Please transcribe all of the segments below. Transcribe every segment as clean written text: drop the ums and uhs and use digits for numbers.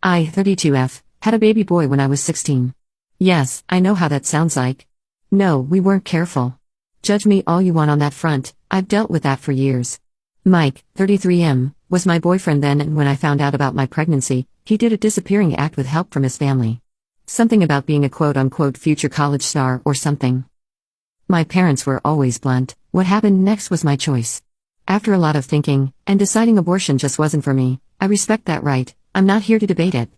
I, 32F, had a baby boy when I was 16. Yes, I know how that sounds like. No, we weren't careful. Judge me all you want on that front, I've dealt with that for years. Mike, 33M, was my boyfriend then, and when I found out about my pregnancy, he did a disappearing act with help from his family. Something about being a quote-unquote future college star or something. My parents were always blunt. What happened next was my choice. After a lot of thinking, and deciding abortion just wasn't for me, I respect that right, I'm not here to debate it.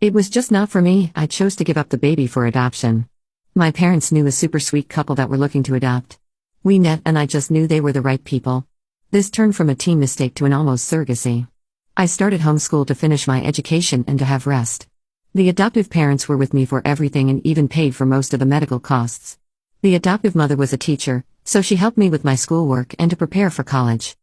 It was just not for me, I chose to give up the baby for adoption. My parents knew a super sweet couple that were looking to adopt. We met and I just knew they were the right people. This turned from a teen mistake to an almost surrogacy. I started homeschool to finish my education and to have rest. The adoptive parents were with me for everything and even paid for most of the medical costs. The adoptive mother was a teacher, so she helped me with my schoolwork and to prepare for college.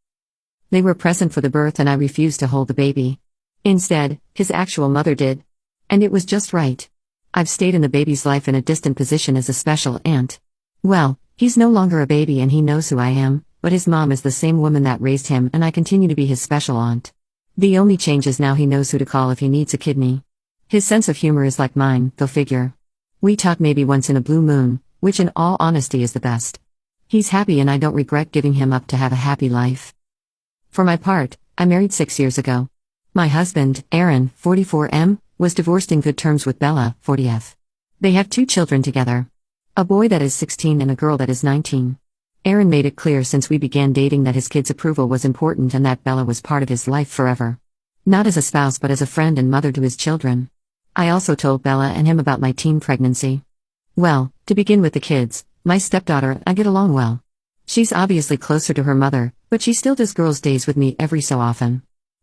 They were present for the birth and I refused to hold the baby. Instead, his actual mother did. And it was just right. I've stayed in the baby's life in a distant position as a special aunt. Well, he's no longer a baby and he knows who I am, but his mom is the same woman that raised him and I continue to be his special aunt. The only change is now he knows who to call if he needs a kidney. His sense of humor is like mine, go figure. We talk maybe once in a blue moon, which in all honesty is the best. He's happy and I don't regret giving him up to have a happy life. For my part, I married 6 years ago. My husband, Aaron, 44M, was divorced in good terms with Bella, 40F. They have 2 children together. A boy that is 16 and a girl that is 19. Aaron made it clear since we began dating that his kids' approval was important and that Bella was part of his life forever. Not as a spouse but as a friend and mother to his children. I also told Bella and him about my teen pregnancy. Well, to begin with the kids, my stepdaughter and I get along well. She's obviously closer to her mother, but she still does girls' days with me every so often.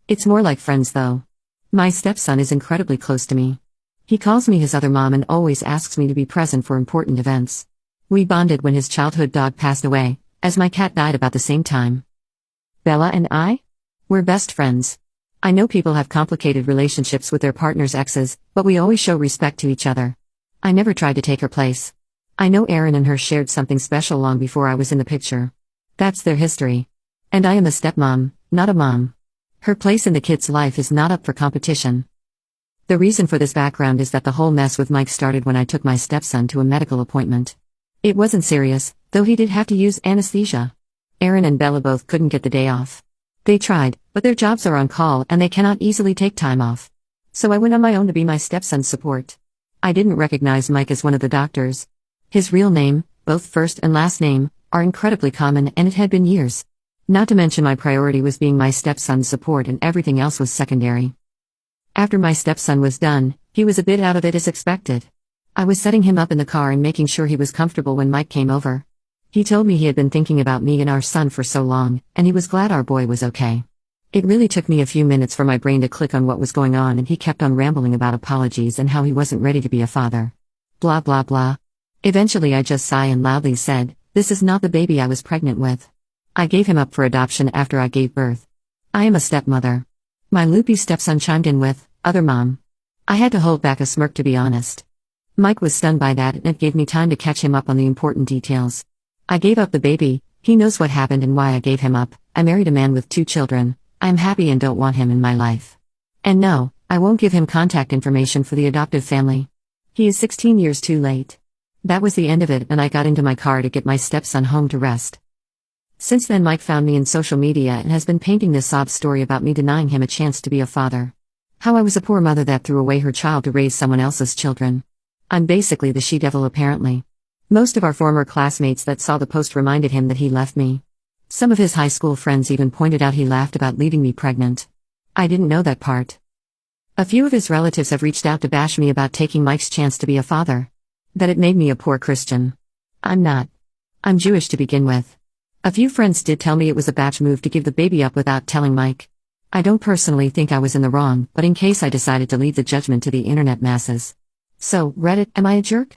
It's more like friends though. My stepson is incredibly close to me. He calls me his other mom and always asks me to be present for important events. We bonded when his childhood dog passed away, as my cat died about the same time. Bella and I? We're best friends. I know people have complicated relationships with their partner's exes, but we always show respect to each other. I never tried to take her place. I know Aaron and her shared something special long before I was in the picture. That's their history. And I am a stepmom, not a mom. Her place in the kid's life is not up for competition. The reason for this background is that the whole mess with Mike started when I took my stepson to a medical appointment. It wasn't serious, though he did have to use anesthesia. Aaron and Bella both couldn't get the day off. They tried, but their jobs are on call and they cannot easily take time off. So I went on my own to be my stepson's support. I didn't recognize Mike as one of the doctors. His real name, both first and last name, are incredibly common and it had been years. Not to mention my priority was being my stepson's support and everything else was secondary. After my stepson was done, he was a bit out of it as expected. I was setting him up in the car and making sure he was comfortable when Mike came over. He told me he had been thinking about me and our son for so long, and he was glad our boy was okay. It really took me a few minutes for my brain to click on what was going on and he kept on rambling about apologies and how he wasn't ready to be a father. Blah blah blah. Eventually I just sighed and loudly said, "This is not the baby I was pregnant with." I gave him up for adoption after I gave birth. I am a stepmother. My loopy stepson chimed in with, "Other mom." I had to hold back a smirk to be honest. Mike was stunned by that and it gave me time to catch him up on the important details. I gave up the baby, he knows what happened and why I gave him up. I married a man with 2 children. I'm happy and don't want him in my life. And no, I won't give him contact information for the adoptive family. He is 16 years too late. That was the end of it and I got into my car to get my stepson home to rest. Since then Mike found me in social media and has been painting this sob story about me denying him a chance to be a father. How I was a poor mother that threw away her child to raise someone else's children. I'm basically the she-devil apparently. Most of our former classmates that saw the post reminded him that he left me. Some of his high school friends even pointed out he laughed about leaving me pregnant. I didn't know that part. A few of his relatives have reached out to bash me about taking Mike's chance to be a father. That it made me a poor Christian. I'm not. I'm Jewish to begin with. A few friends did tell me it was a batch move to give the baby up without telling Mike. I don't personally think I was in the wrong, but in case I decided to leave the judgment to the internet masses. So, Reddit, am I a jerk?